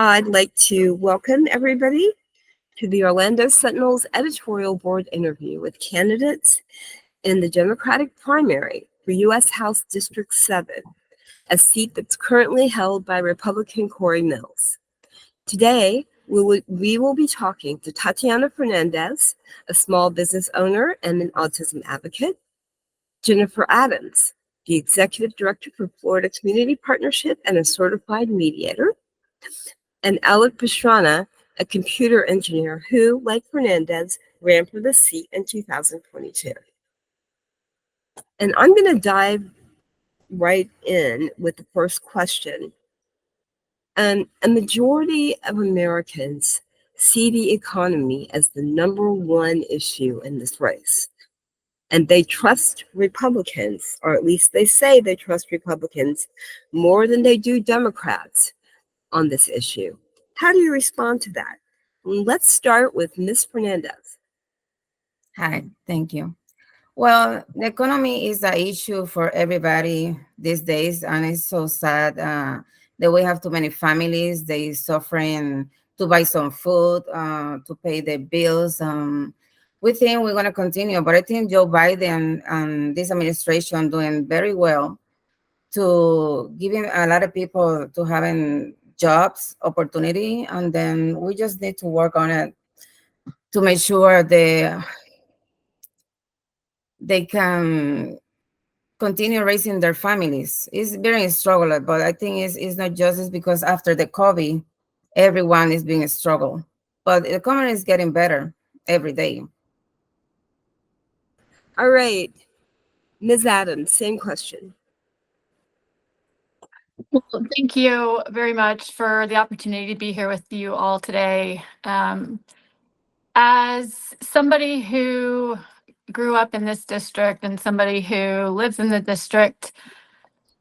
I'd like to welcome everybody to the Orlando Sentinel's editorial board interview with candidates in the Democratic primary for U.S. House District 7, a seat that's currently held by Republican Corey Mills. Today, we will be talking to Tatiana Fernandez, a small business owner and an autism advocate, Jennifer Adams, the Executive Director for Florida Community Partnership and a certified mediator, and Allek Pastrana, a computer engineer who, like Fernandez, ran for the seat in 2022. And I'm going to dive right in with the first question. A majority of Americans see the economy as the number one issue in this race. And they trust Republicans, or at least they say they trust Republicans more than they do Democrats on this issue. How do you respond to that? Let's start with Ms. Fernandez. Hi, thank you. Well, the economy is an issue for everybody these days, and it's so sad that we have too many families. They suffering to buy some food, to pay their bills. We think we're going to continue, but I think Joe Biden and this administration doing very well to giving a lot of people to having jobs, opportunity, and then we just need to work on it to make sure they can continue raising their families. It's very struggle, but I think it's not just because after the COVID, everyone is being a struggle. But the economy is getting better every day. All right. Ms. Adams, same question. Well, thank you very much for the opportunity to be here with you all today. As somebody who grew up in this district and somebody who lives in the district,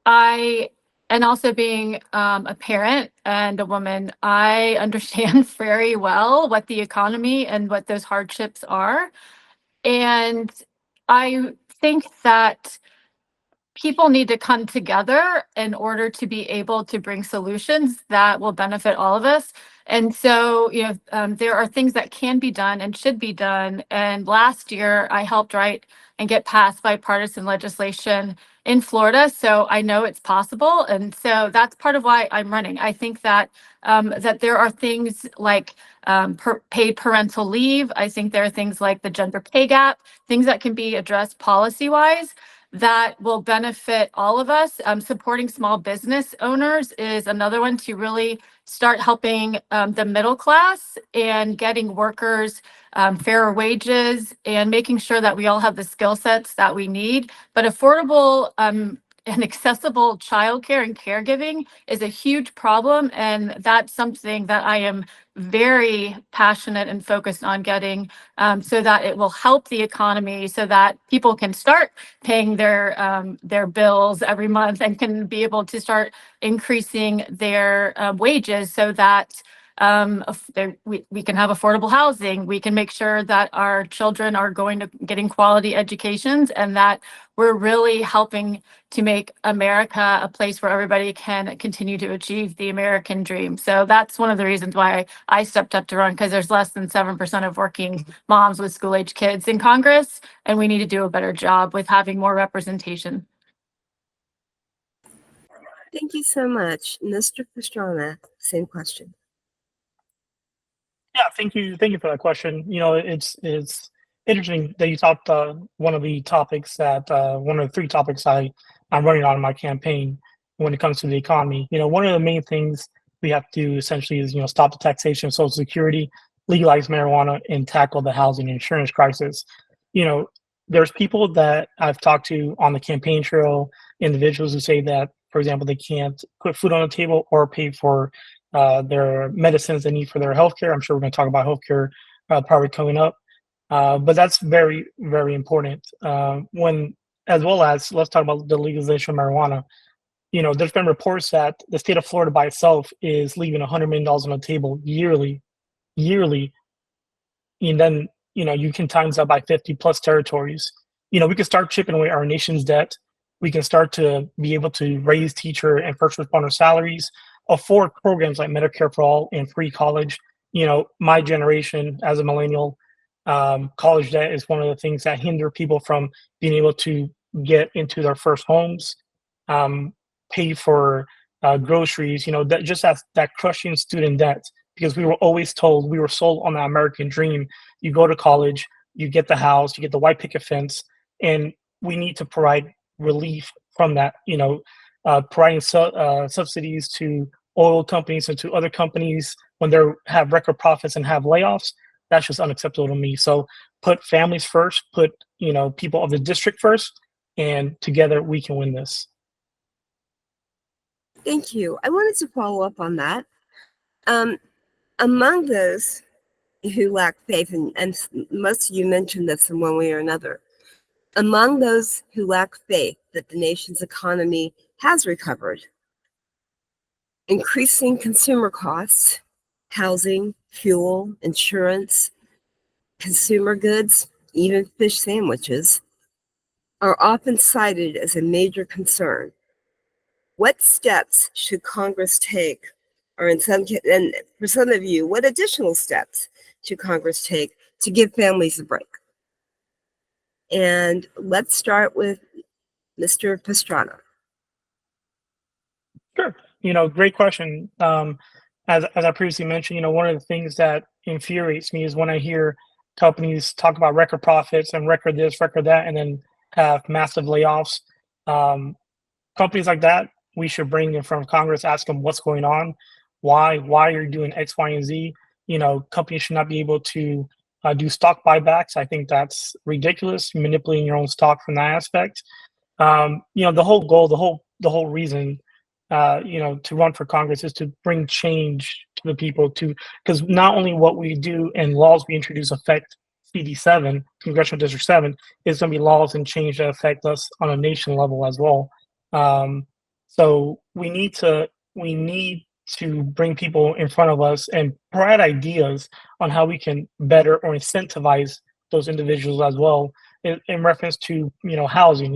and also being a parent and a woman, I understand very well what the economy and what those hardships are. And I think that people need to come together in order to be able to bring solutions that will benefit all of us. And so, there are things that can be done and should be done. And last year, I helped write and get passed bipartisan legislation in Florida. So I know it's possible. And so that's part of why I'm running. I think that that there are things like paid parental leave. I think there are things like the gender pay gap, things that can be addressed policy-wise that will benefit all of us. Supporting small business owners is another one to really start helping the middle class and getting workers fairer wages and making sure that we all have the skill sets that we need. But affordable and accessible childcare and caregiving is a huge problem. And that's something that I am very passionate and focused on getting so that it will help the economy so that people can start paying their bills every month and can be able to start increasing their wages so that we can have affordable housing. We can make sure that our children are going to getting quality educations and that we're really helping to make America a place where everybody can continue to achieve the American dream. So that's one of the reasons why I stepped up to run, because there's less than 7% of working moms with school-age kids in Congress, and we need to do a better job with having more representation. Thank you so much. Mr. Pastrana, same question. Yeah, thank you for that question. It's interesting that you talked one of the three topics I'm running on in my campaign when it comes to the economy. One of the main things we have to do essentially is stop the taxation of Social Security, legalize marijuana, and tackle the housing and insurance crisis. There's people that I've talked to on the campaign trail, individuals who say that, for example, they can't put food on the table or pay for their medicines they need for their healthcare. I'm sure we're going to talk about healthcare probably coming up. But that's very, very important. As well as, let's talk about the legalization of marijuana. There's been reports that the state of Florida by itself is leaving $100 million on the table yearly. And then, you can times that by 50 plus territories. We can start chipping away our nation's debt. We can start to be able to raise teacher and first responder salaries. afford programs like Medicare for All and free college. My generation as a millennial, college debt is one of the things that hinder people from being able to get into their first homes, pay for groceries, that just that crushing student debt, because we were always told, we were sold on the American dream. You go to college, you get the house, you get the white picket fence, and we need to provide relief from that, providing subsidies to oil companies and to other companies when they have record profits and have layoffs. That's just unacceptable to me. So put families first, put people of the district first, and together we can win this. Thank you. I wanted to follow up on that. Among those who lack faith, and most of you mentioned this in one way or another, among those who lack faith that the nation's economy has recovered, increasing consumer costs, housing, fuel, insurance, consumer goods, even fish sandwiches, are often cited as a major concern. What steps should Congress take, or and for some of you, what additional steps should Congress take to give families a break? And let's start with Mr. Pastrana. Sure. Great question. As I previously mentioned, one of the things that infuriates me is when I hear companies talk about record profits and record this, record that, and then have massive layoffs. Companies like that, we should bring in front of Congress, ask them what's going on, why are you doing X, Y, and Z. Companies should not be able to do stock buybacks. I think that's ridiculous, manipulating your own stock from that aspect. The whole goal, the whole reason, to run for Congress is to bring change to the people, because not only what we do and laws we introduce affect CD7, Congressional District 7, is going to be laws and change that affect us on a nation level as well. So we need to bring people in front of us and provide ideas on how we can better or incentivize those individuals as well. In reference to housing,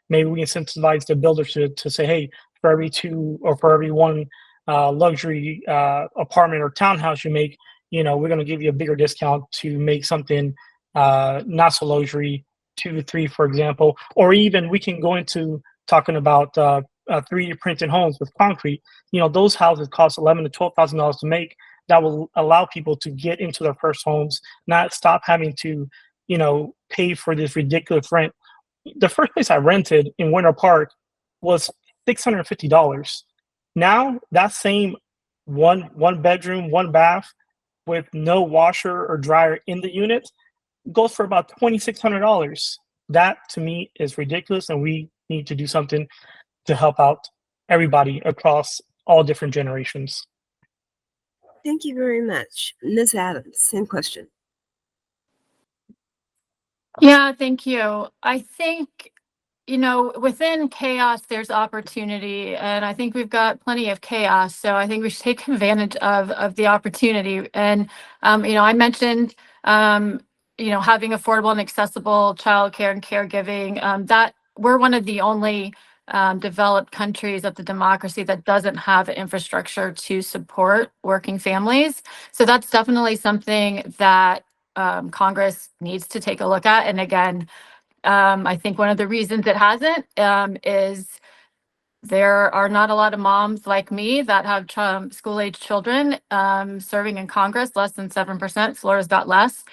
maybe we incentivize the builders to say, hey, for every two or for every one luxury apartment or townhouse you make, we're going to give you a bigger discount to make something not so luxury, 2 to 3, for example. Or even we can go into talking about 3D printed homes with concrete. Those houses cost $11,000 to $12,000 to make. That will allow people to get into their first homes, not stop having to pay for this ridiculous rent. The first place I rented in Winter Park was $650. Now that same one bedroom, one bath with no washer or dryer in the unit goes for about $2,600. That to me is ridiculous, and we need to do something to help out everybody across all different generations. Thank you very much. Ms. Adams, same question. Yeah, thank you. I think, within chaos, there's opportunity, and I think we've got plenty of chaos. So I think we should take advantage of the opportunity. And, I mentioned, having affordable and accessible childcare and caregiving, that we're one of the only developed countries of the democracy that doesn't have infrastructure to support working families. So that's definitely something that Congress needs to take a look at. And again, I think one of the reasons it hasn't is there are not a lot of moms like me that have school-age children serving in Congress, less than 7%. Florida's got less.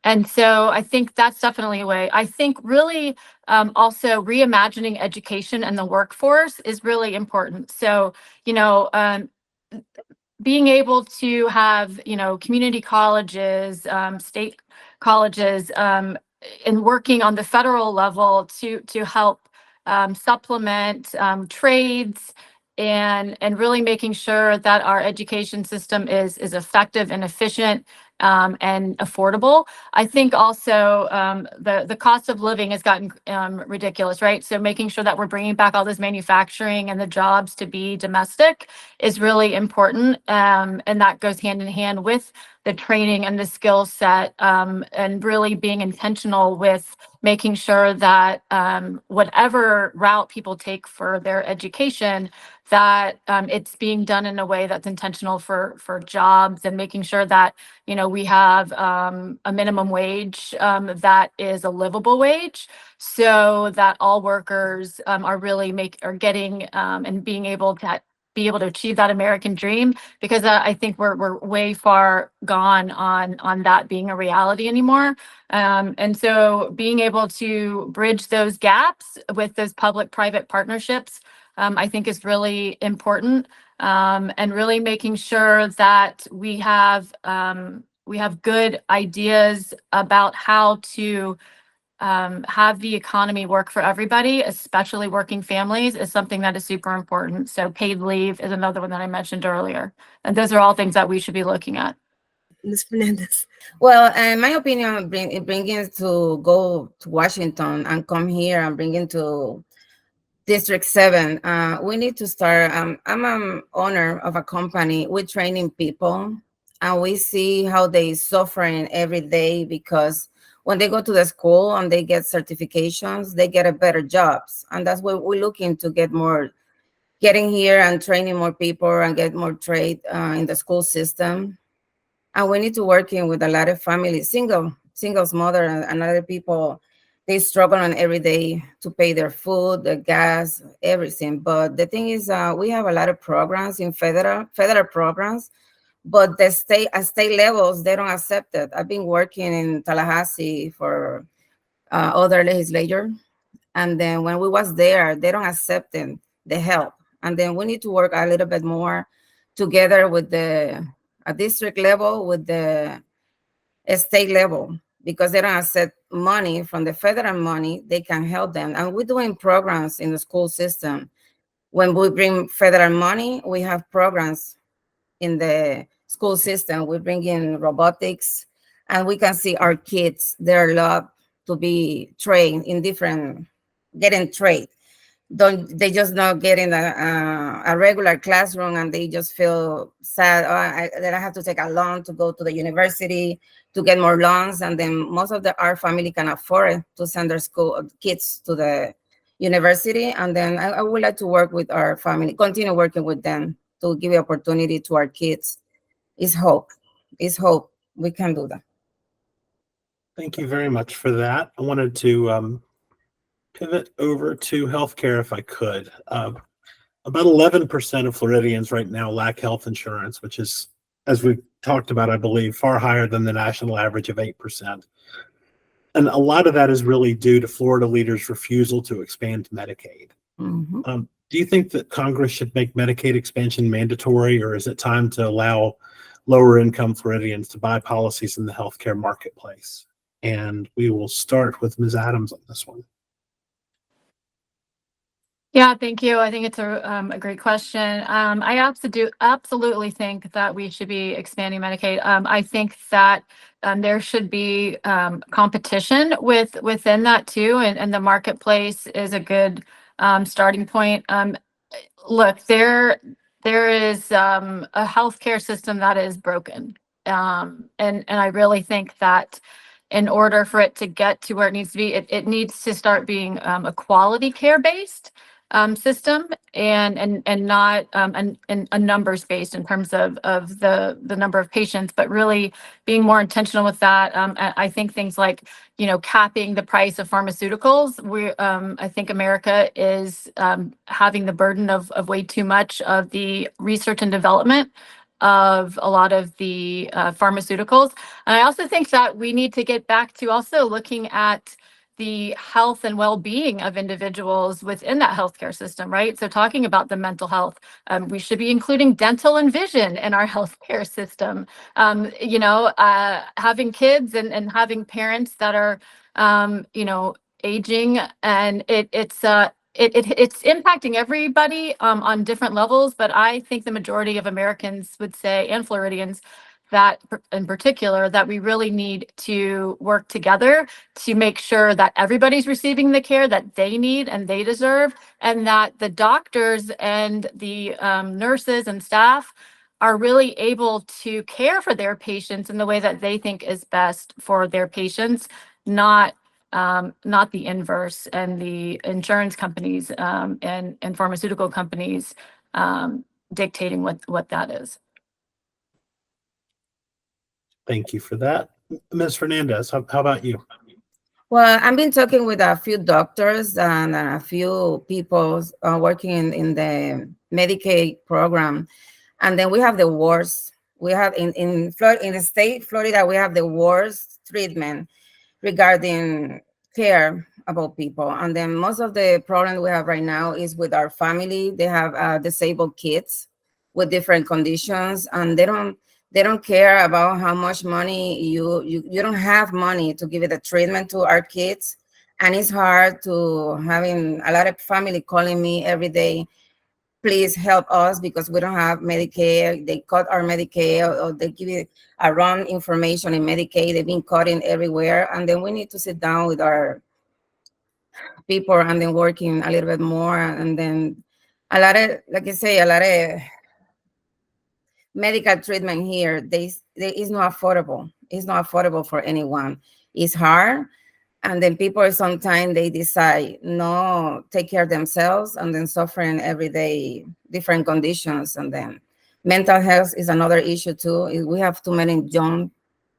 And so I think that's definitely a way. I think really also reimagining education and the workforce is really important. So, being able to have, community colleges, state colleges, and working on the federal level to help supplement trades and really making sure that our education system is effective and efficient and affordable. I think also the cost of living has gotten ridiculous, right? So making sure that we're bringing back all this manufacturing and the jobs to be domestic is really important. And that goes hand in hand with the training and the skill set and really being intentional with making sure that whatever route people take for their education, that it's being done in a way that's intentional for jobs, and making sure that, you know, we have a minimum wage that is a livable wage, so that all workers are really getting and being able to achieve that American dream, because I think we're way far gone on that being a reality anymore. And so being able to bridge those gaps with those public-private partnerships, I think is really important, and really making sure that we have good ideas about how to have the economy work for everybody, especially working families, is something that is super important. So paid leave is another one that I mentioned earlier. And those are all things that we should be looking at. Ms. Fernandez. Well, in my opinion, bringing to go to Washington and come here and bringing to District 7, we need to start. I'm an owner of a company. We're training people, and we see how they suffering every day, because when they go to the school and they get certifications, they get a better jobs. And that's what we're looking to get more, getting here and training more people and get more trade in the school system. And we need to work in with a lot of families, singles mother and other people. They struggle on every day to pay their food, the gas, everything. But the thing is, we have a lot of programs in federal programs, but the state levels, they don't accept it. I've been working in Tallahassee for other legislature, and then when we was there, they don't accept the help. And then we need to work a little bit more together with a district level, with the state level, because they don't accept money from the federal money. They can help them. And we're doing programs in the school system. When we bring federal money, we have programs in the school system. We bring in robotics, and we can see our kids, they're allowed to be trained in different, getting trained. Don't they just not get in a regular classroom and they just feel sad, that I have to take a loan to go to the university to get more loans, and then most of our family can afford it to send their school kids to the university. And then I would like to work with our family, continue working with them to give opportunity to our kids. It's hope. It's hope. We can do that. Thank you very much for that. I wanted to pivot over to healthcare if I could. About 11% of Floridians right now lack health insurance, which is, as we've talked about, I believe, far higher than the national average of 8%. And a lot of that is really due to Florida leaders' refusal to expand Medicaid. Mm-hmm. Do you think that Congress should make Medicaid expansion mandatory, or is it time to allow lower income Floridians to buy policies in the healthcare marketplace? And we will start with Ms. Adams on this one. Yeah, thank you. I think it's a great question. I absolutely think that we should be expanding Medicaid. I think that there should be competition within that too, and the marketplace is a good starting point. Look, there is a healthcare system that is broken, and I really think that in order for it to get to where it needs to be, it needs to start being a quality care based system, and not and a numbers based in terms of the number of patients, but really being more intentional with that. I think things like, you know, capping the price of pharmaceuticals. I think America is having the burden of way too much of the research and development of a lot of the pharmaceuticals. And I also think that we need to get back to also looking at the health and well-being of individuals within that healthcare system, right? So talking about the mental health, we should be including dental and vision in our healthcare system. Having kids and having parents that are, aging, and it's impacting everybody on different levels. But I think the majority of Americans would say, and Floridians, that in particular, that we really need to work together to make sure that everybody's receiving the care that they need and they deserve, and that the doctors and the nurses and staff are really able to care for their patients in the way that they think is best for their patients, not the inverse, and the insurance companies and pharmaceutical companies dictating what that is. Thank you for that. Ms. Fernandez, how about you? Well, I've been talking with a few doctors and a few people working in the Medicaid program. And then we have the worst. We have in the state, Florida, we have the worst treatment regarding care about people. And then most of the problem we have right now is with our family. They have disabled kids with different conditions, and they don't care about how much money you don't have money to give it a treatment to our kids. And it's hard to having a lot of family calling me every day, please help us because we don't have Medicaid. They cut our Medicaid, or they give it a wrong information in Medicaid. They've been cutting everywhere. And then we need to sit down with our people and then working a little bit more. And then a lot of, like I say, a lot of medical treatment here, they is not affordable. It's not affordable for anyone. It's hard. And then people sometimes they decide no, take care of themselves, and then suffering every day different conditions. And then mental health is another issue too. We have too many young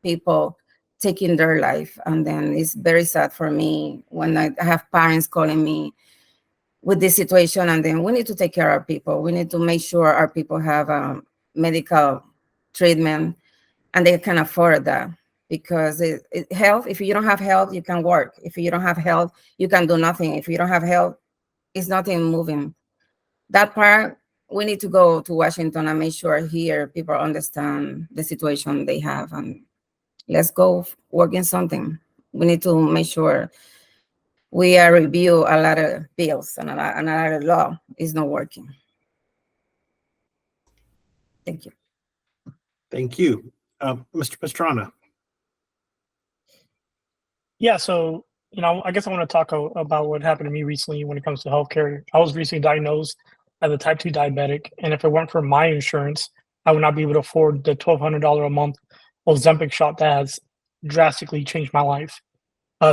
people taking their life, and then it's very sad for me when I have parents calling me with this situation. And then we need to take care of our people. We need to make sure our people have medical treatment and they can afford that. Because health, if you don't have health, you can work. If you don't have health, you can do nothing. If you don't have health, it's nothing moving. That part, we need to go to Washington and make sure here people understand the situation they have, and let's go work in something. We need to make sure we review a lot of bills and a lot of law is not working. Thank you. Thank you. Mr. Pastrana. Yeah, so I guess I want to talk about what happened to me recently when it comes to healthcare. I was recently diagnosed as a type 2 diabetic, and if it weren't for my insurance, I would not be able to afford the $1,200 a month Ozempic shot that has drastically changed my life.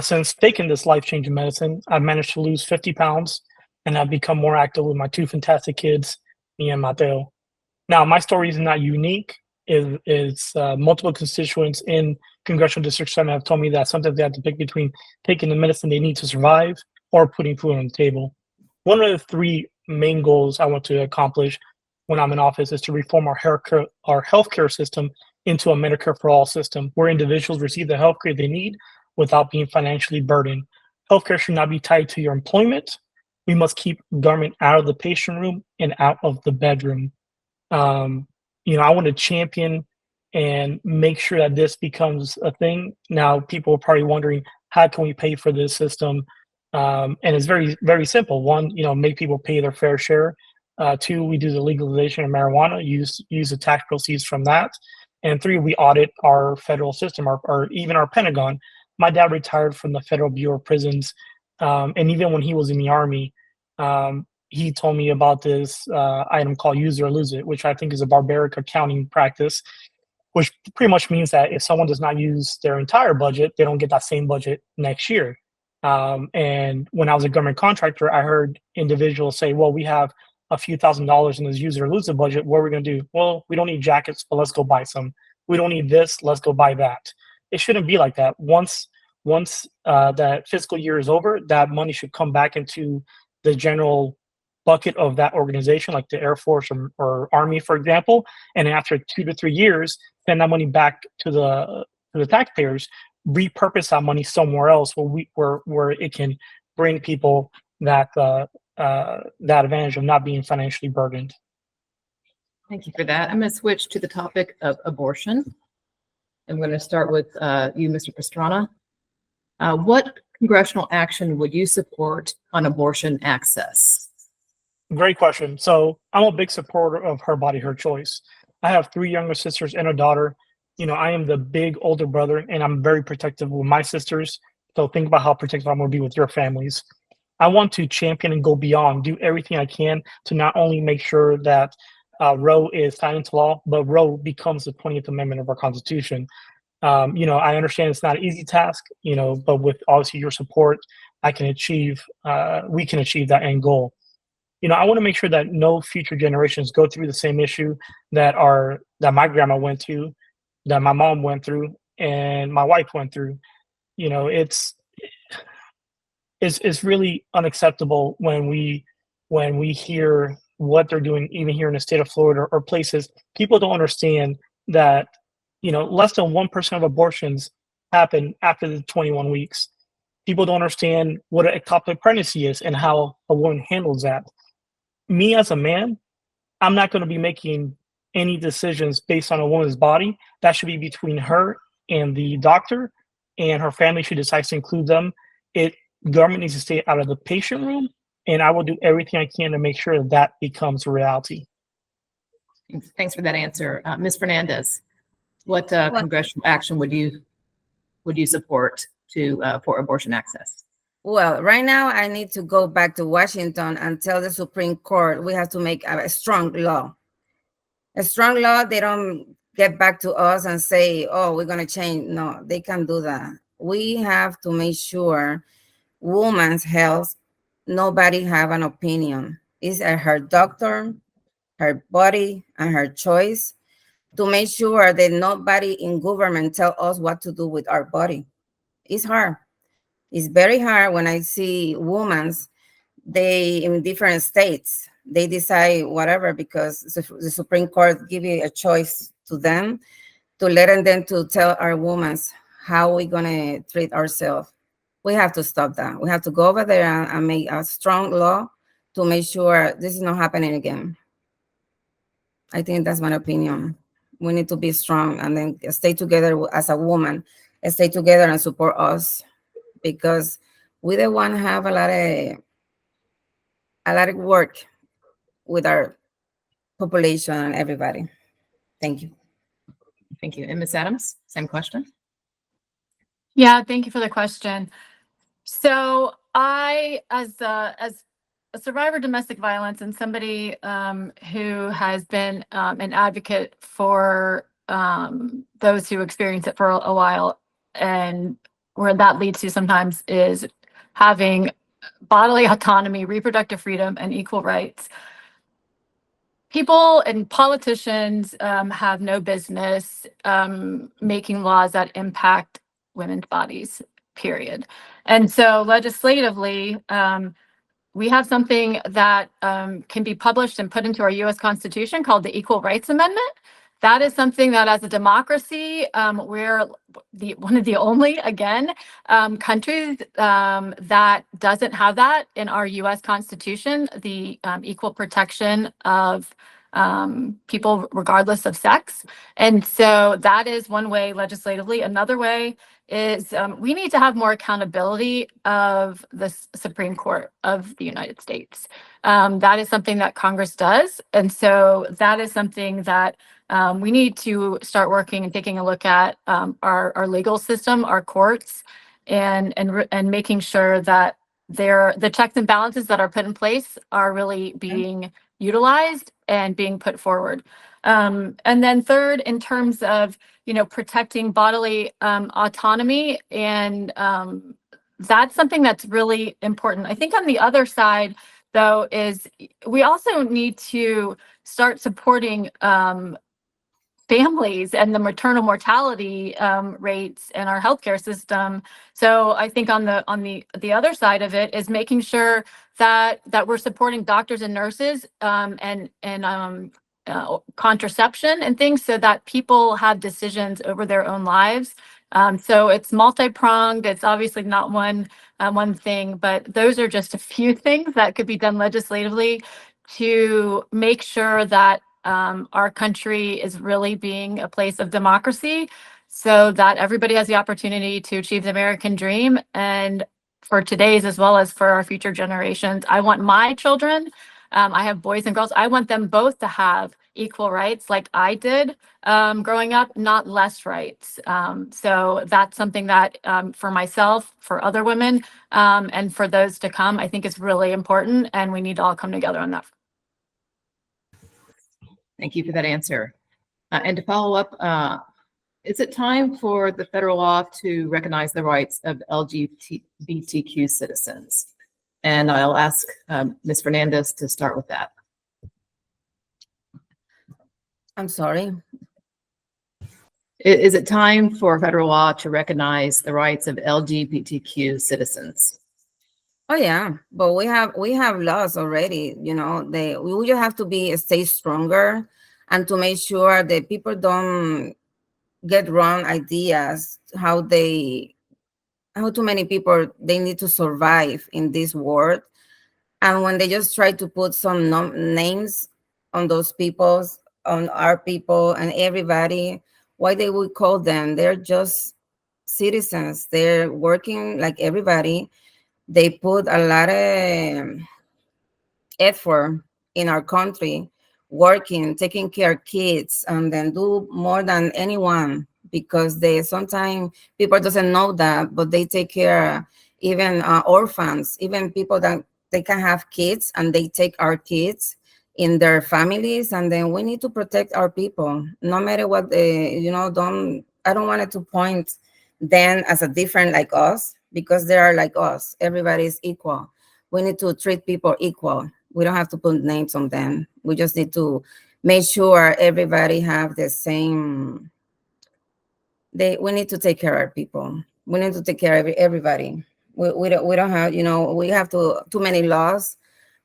Since taking this life-changing medicine, I've managed to lose 50 pounds, and I've become more active with my two fantastic kids, me and Mateo. Now, my story is not unique. Is multiple constituents in Congressional District 7 have told me that sometimes they have to pick between taking the medicine they need to survive or putting food on the table. One of the three main goals I want to accomplish when I'm in office is to reform our healthcare system into a Medicare for all system where individuals receive the healthcare they need without being financially burdened. Healthcare should not be tied to your employment. We must keep government out of the patient room and out of the bedroom. I want to champion and make sure that this becomes a thing. Now, people are probably wondering, how can we pay for this system? And it's very, very simple. One, make people pay their fair share. Two, we do the legalization of marijuana, use the tax proceeds from that. And three, we audit our federal system, or even our Pentagon. My dad retired from the Federal Bureau of Prisons. And even when he was in the Army, he told me about this item called use it or lose it, which I think is a barbaric accounting practice, which pretty much means that if someone does not use their entire budget, they don't get that same budget next year. And when I was a government contractor, I heard individuals say, well, we have a few $1,000s in this use it or lose it budget. What are we going to do? Well, we don't need jackets, but let's go buy some. We don't need this, let's go buy that. It shouldn't be like that. Once that fiscal year is over, that money should come back into the general bucket of that organization, like the Air Force or Army, for example. And after 2 to 3 years, send that money back to the taxpayers, repurpose that money somewhere else where it can bring people that advantage of not being financially burdened. Thank you for that. I'm going to switch to the topic of abortion. I'm going to start with you, Mr. Pastrana. What congressional action would you support on abortion access? Great question. So I'm a big supporter of her body, her choice. I have 3 younger sisters and a daughter. I am the big older brother, and I'm very protective with my sisters. So think about how protective I'm going to be with your families. I want to champion and go beyond, do everything I can to not only make sure that Roe is signed into law, but Roe becomes the 20th Amendment of our Constitution. I understand it's not an easy task, but with obviously your support, we can achieve that end goal. I want to make sure that no future generations go through the same issue that my grandma went to, that my mom went through, and my wife went through. It's really unacceptable when we hear what they're doing, even here in the state of Florida or places. People don't understand that less than 1% of abortions happen after the 21 weeks. People don't understand what an ectopic pregnancy is and how a woman handles that. Me as a man, I'm not going to be making any decisions based on a woman's body. That should be between her and the doctor, and her family should decide to include them. Government needs to stay out of the patient room, and I will do everything I can to make sure that becomes a reality. Thanks for that answer. Ms. Fernandez, what congressional action would you support for abortion access? Well, right now I need to go back to Washington and tell the Supreme Court we have to make a strong law. A strong law, they don't get back to us and say, oh, we're going to change. No, they can't do that. We have to make sure woman's health, nobody have an opinion. It's her doctor, her body, and her choice to make sure that nobody in government tell us what to do with our body. It's hard. It's very hard when I see women, they in different states, they decide whatever because the Supreme Court give you a choice to them to let them to tell our women how we're gonna treat ourselves. We have to stop that. We have to go over there and make a strong law to make sure this is not happening again. I think that's my opinion. We need to be strong and then stay together as a woman, stay together and support us, because we the one have a lot of work with our population and everybody. Thank you. Thank you. And Ms. Adams, same question. Yeah, thank you for the question. So I, as a survivor of domestic violence and somebody who has been an advocate for those who experience it for a while, and where that leads to sometimes is having bodily autonomy, reproductive freedom, and equal rights. People and politicians have no business making laws that impact women's bodies, period. And so legislatively, we have something that can be published and put into our U.S. Constitution called the Equal Rights Amendment. That is something that, as a democracy, we're one of the only, again, countries that doesn't have that in our U.S. Constitution, the equal protection of people regardless of sex. And so that is one way legislatively. Another way is we need to have more accountability of the Supreme Court of the United States. That is something that Congress does. And so that is something that we need to start working and taking a look at our legal system, our courts, and making sure that the checks and balances that are put in place are really being utilized and being put forward. And then third, in terms of protecting bodily autonomy, and that's something that's really important. I think on the other side, though, is we also need to start supporting families and the maternal mortality rates in our healthcare system. So I think on the other side of it is making sure that we're supporting doctors and nurses and contraception and things, so that people have decisions over their own lives. So it's multi-pronged. It's obviously not one thing, but those are just a few things that could be done legislatively to make sure that our country is really being a place of democracy, so that everybody has the opportunity to achieve the American dream. And for today's as well as for our future generations, I want my children, I have boys and girls, I want them both to have equal rights like I did growing up, not less rights. So that's something that for myself, for other women, and for those to come, I think is really important, and we need to all come together on that. Thank you for that answer. And to follow up, is it time for the federal law to recognize the rights of LGBTQ citizens? And I'll ask Ms. Fernandez to start with that. I'm sorry. Is it time for federal law to recognize the rights of LGBTQ citizens? Oh yeah, but we have laws already. You know, we just have to stay stronger and to make sure that people don't get wrong ideas how too many people they need to survive in this world. And when they just try to put some names on those peoples, on our people and everybody, why they would call them? They're just citizens. They're working like everybody. They put a lot of effort in our country, working, taking care of kids, and then do more than anyone because they sometimes people doesn't know that, but they take care even orphans, even people that they can have kids and they take our kids in their families, and then we need to protect our people no matter what they, I don't want it to point them as a different like us because they are like us. Everybody is equal. We need to treat people equal. We don't have to put names on them. We just need to make sure everybody have the same. We need to take care of our people. We need to take care of everybody. We don't have, we have too many laws,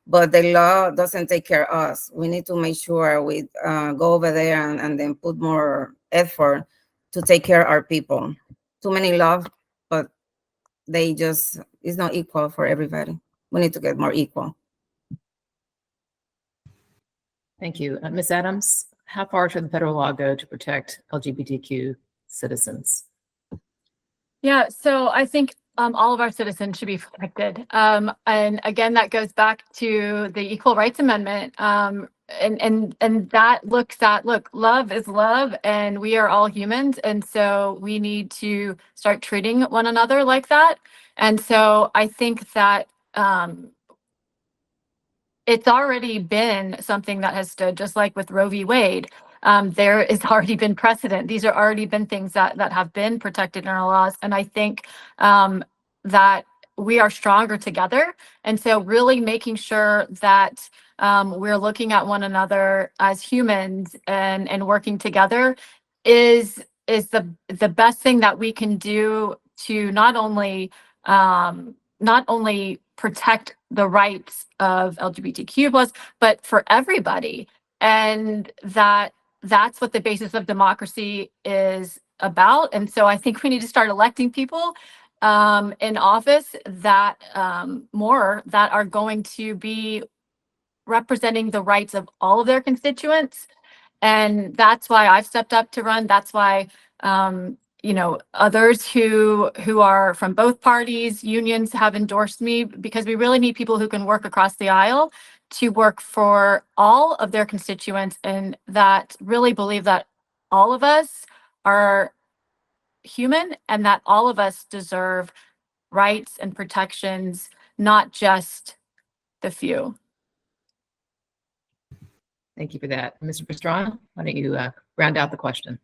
but the law doesn't take care of us. We need to make sure we go over there and then put more effort to take care of our people. Too many laws, but it's not equal for everybody. We need to get more equal. Thank you. Ms. Adams, how far should the federal law go to protect LGBTQ citizens? Yeah, so I think all of our citizens should be protected. And again, that goes back to the Equal Rights Amendment. And that looks at, love is love, and we are all humans. And so we need to start treating one another like that. And so I think that it's already been something that has stood, just like with Roe v. Wade. There has already been precedent. These are already been things that have been protected in our laws. And I think that we are stronger together. And so really making sure that we're looking at one another as humans and working together is the best thing that we can do to not only protect the rights of LGBTQ plus, but for everybody. And that's what the basis of democracy is about. And so I think we need to start electing people in office that that are going to be representing the rights of all of their constituents. And that's why I've stepped up to run. That's why others who are from both parties, unions have endorsed me, because we really need people who can work across the aisle to work for all of their constituents, and that really believe that all of us are human and that all of us deserve rights and protections, not just the few. Thank you for that. Mr. Pastrana, why don't you round out the question?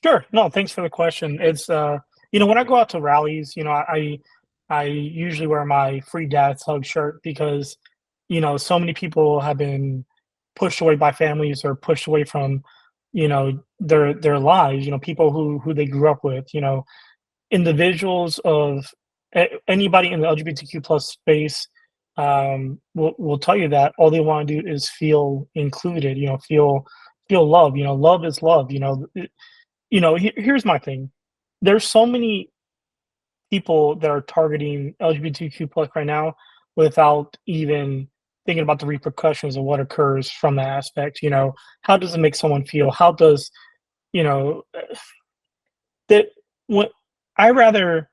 Sure. No, thanks for the question. It's when I go out to rallies, I usually wear my Free Dad's Hug shirt because, so many people have been pushed away by families or pushed away from, their lives, people who they grew up with, individuals of anybody in the LGBTQ plus space will tell you that all they want to do is feel included, feel love, love is love, here's my thing. There's so many people that are targeting LGBTQ plus right now without even thinking about the repercussions of what occurs from that aspect. How does it make someone feel? How does, that what I rather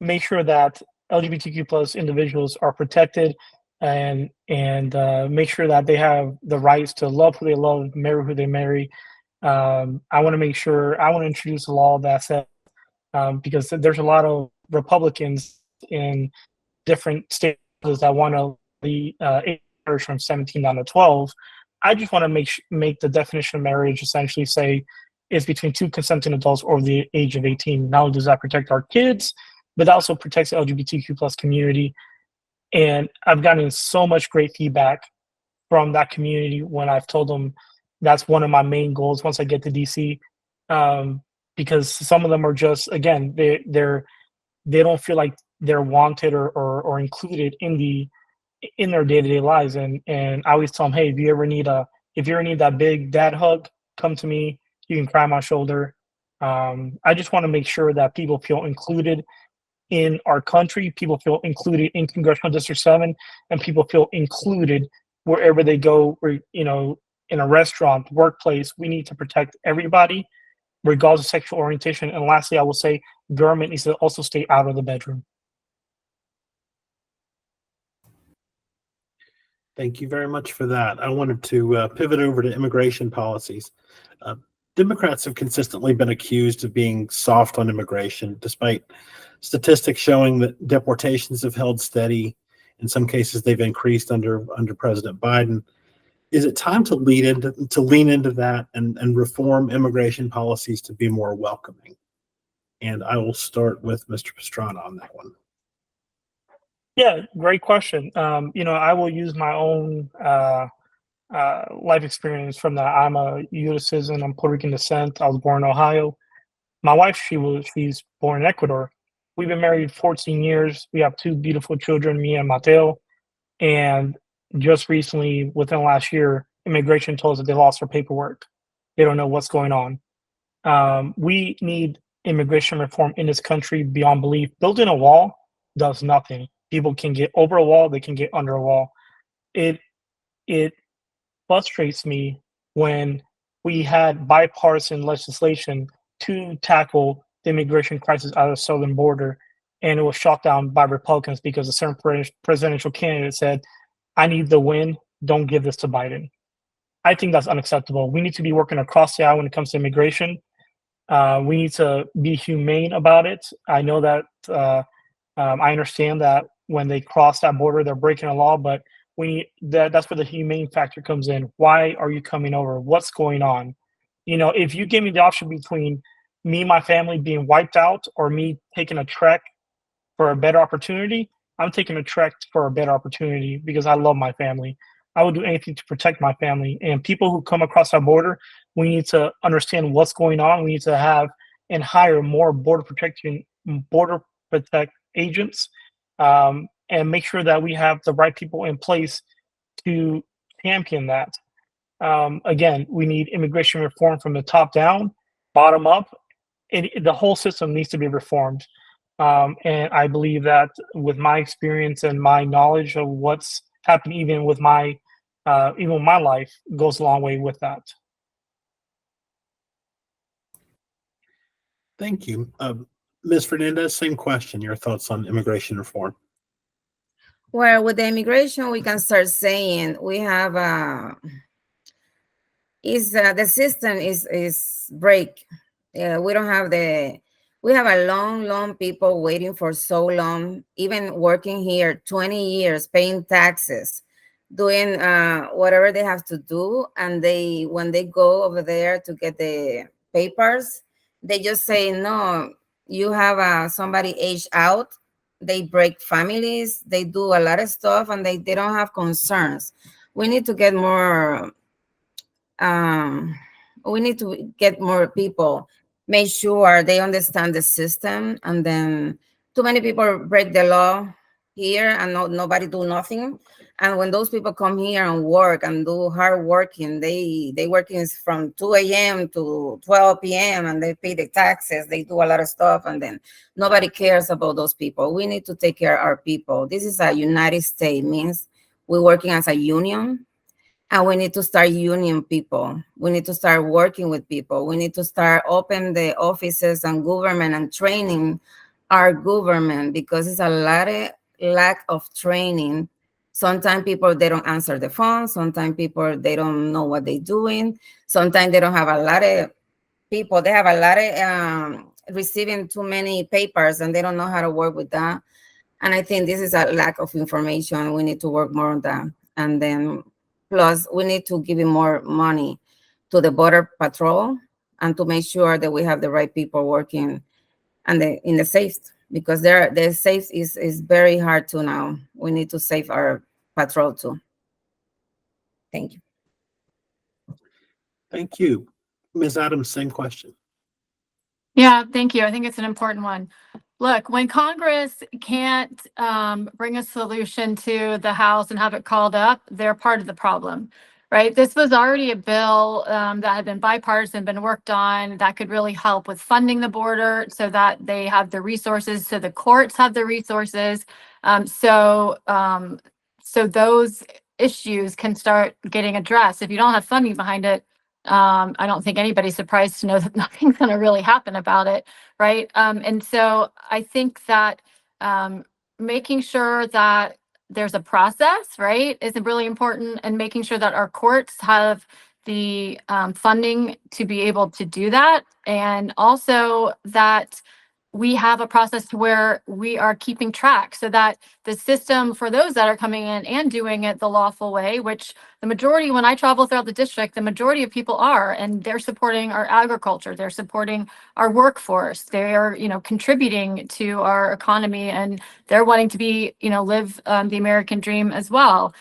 make sure that LGBTQ plus individuals are protected and make sure that they have the rights to love who they love, marry who they marry. I want to introduce a law that says, because there's a lot of Republicans in different states that want to the age from 17 down to 12. I just want to make the definition of marriage essentially say it's between two consenting adults over the age of 18. Not only does that protect our kids, but also protects the LGBTQ plus community. And I've gotten so much great feedback from that community when I've told them that's one of my main goals once I get to DC. Because some of them are just, again, they don't feel like they're wanted or included in their day-to-day lives. And I always tell them, hey, if you ever need that big dad hug, come to me. You can cry on my shoulder. I just want to make sure that people feel included in our country, people feel included in Congressional District 7, and people feel included wherever they go, or, in a restaurant, workplace. We need to protect everybody, regardless of sexual orientation. And lastly, I will say government needs to also stay out of the bedroom. Thank you very much for that. I wanted to pivot over to immigration policies. Democrats have consistently been accused of being soft on immigration, despite statistics showing that deportations have held steady. In some cases, they've increased under President Biden. Is it time to lean into that and reform immigration policies to be more welcoming? And I will start with Mr. Pastrana on that one. Yeah, great question. I will use my own life experience from that. I'm a U.S. citizen. I'm Puerto Rican descent. I was born in Ohio. My wife, she's born in Ecuador. We've been married 14 years. We have two beautiful children, me and Mateo. And just recently, within the last year, immigration told us that they lost their paperwork. They don't know what's going on. We need immigration reform in this country beyond belief. Building a wall does nothing. People can get over a wall, they can get under a wall. It frustrates me when we had bipartisan legislation to tackle the immigration crisis out of the southern border, and it was shot down by Republicans because a certain presidential candidate said, I need the win, don't give this to Biden. I think that's unacceptable. We need to be working across the aisle when it comes to immigration. We need to be humane about it. I know that I understand that when they cross that border, they're breaking a law, but that's where the humane factor comes in. Why are you coming over? What's going on? If you give me the option between me and my family being wiped out or me taking a trek for a better opportunity, I'm taking a trek for a better opportunity because I love my family. I would do anything to protect my family. And people who come across our border, we need to understand what's going on. We need to have and hire more border protect agents, and make sure that we have the right people in place to champion that. Again, we need immigration reform from the top down, bottom up. The whole system needs to be reformed. And I believe that with my experience and my knowledge of what's happened, even with my life, goes a long way with that. Thank you. Ms. Fernandez, same question. Your thoughts on immigration reform? Well, with the immigration, we can start saying we have the system is break. We don't have we have a long people waiting for so long, even working here 20 years, paying taxes, doing whatever they have to do. And when they go over there to get the papers, they just say, no, you have somebody aged out. They break families. They do a lot of stuff, and they don't have concerns. We need to get more people, make sure they understand the system. And then too many people break the law here and nobody do nothing. And when those people come here and work and do hard working, they working from 2 a.m. to 12 p.m. and they pay the taxes, they do a lot of stuff, and then nobody cares about those people. We need to take care of our people. This is a United States, means we're working as a union. And we need to start union people. We need to start working with people. We need to start open the offices and government and training our government, because it's a lot of lack of training. Sometimes people, they don't answer the phone. Sometimes people, they don't know what they're doing. Sometimes they don't have a lot of people. They have a lot of receiving too many papers, and they don't know how to work with that. And I think this is a lack of information. We need to work more on that. And then plus, we need to give more money to the Border Patrol and to make sure that we have the right people working and in the because the safe is very hard to now. We need to save our patrol too. Thank you. Thank you. Ms. Adams, same question. Yeah, thank you. I think it's an important one. Look, when Congress can't bring a solution to the House and have it called up, they're part of the problem, right? This was already a bill that had been bipartisan, been worked on, that could really help with funding the border so that they have the resources, so the courts have the resources. So those issues can start getting addressed. If you don't have funding behind it, I don't think anybody's surprised to know that nothing's going to really happen about it, right? And so I think that making sure that there's a process, right, is really important, and making sure that our courts have the funding to be able to do that, and also that we have a process to where we are keeping track so that the system for those that are coming in and doing it the lawful way, which the majority, when I travel throughout the district, the majority of people are, and they're supporting our agriculture, they're supporting our workforce, they are, contributing to our economy, and they're wanting to be, live the American dream as well.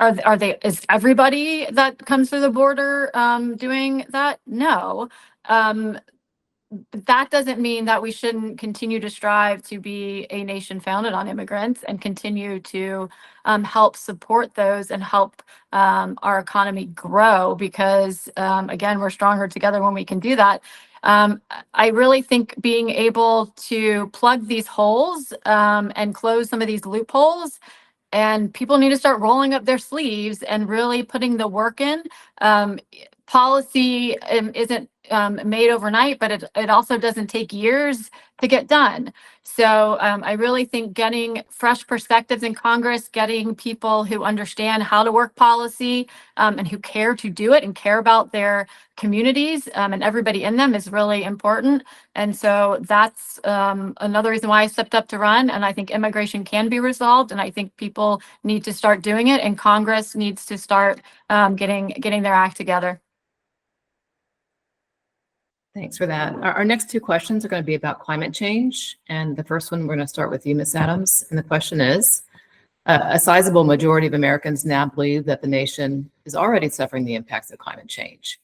Is everybody that comes through the border doing that? No. That doesn't mean that we shouldn't continue to strive to be a nation founded on immigrants and continue to help support those and help our economy grow, because again, we're stronger together when we can do that. I really think being able to plug these holes and close some of these loopholes, and people need to start rolling up their sleeves and really putting the work in. Policy isn't made overnight, but it also doesn't take years to get done. So I really think getting fresh perspectives in Congress, getting people who understand how to work policy and who care to do it and care about their communities and everybody in them is really important. And so that's another reason why I stepped up to run. And I think immigration can be resolved. And I think people need to start doing it. And Congress needs to start getting their act together. Thanks for that. Our next two questions are going to be about climate change. And the first one, we're going to start with you, Ms. Adams. And the question is, a sizable majority of Americans now believe that the nation is already suffering the impacts of climate change.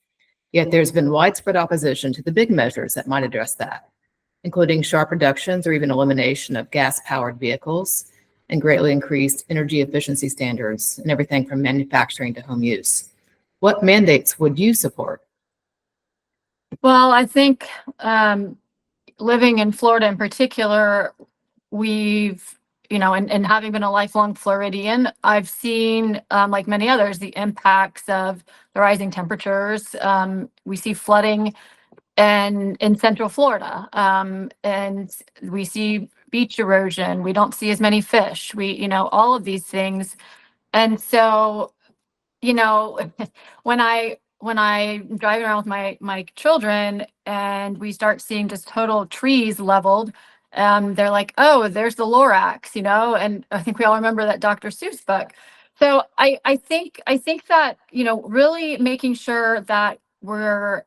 Yet there's been widespread opposition to the big measures that might address that, including sharp reductions or even elimination of gas-powered vehicles and greatly increased energy efficiency standards in everything from manufacturing to home use. What mandates would you support? Well, I think living in Florida in particular, we've, and having been a lifelong Floridian, I've seen, like many others, the impacts of the rising temperatures. We see flooding in Central Florida, and we see beach erosion. We don't see as many fish. All of these things. And so, when I'm driving around with my children and we start seeing just total trees leveled, they're like, "Oh, there's the Lorax," and I think we all remember that Dr. Seuss book. So I think that really making sure that we're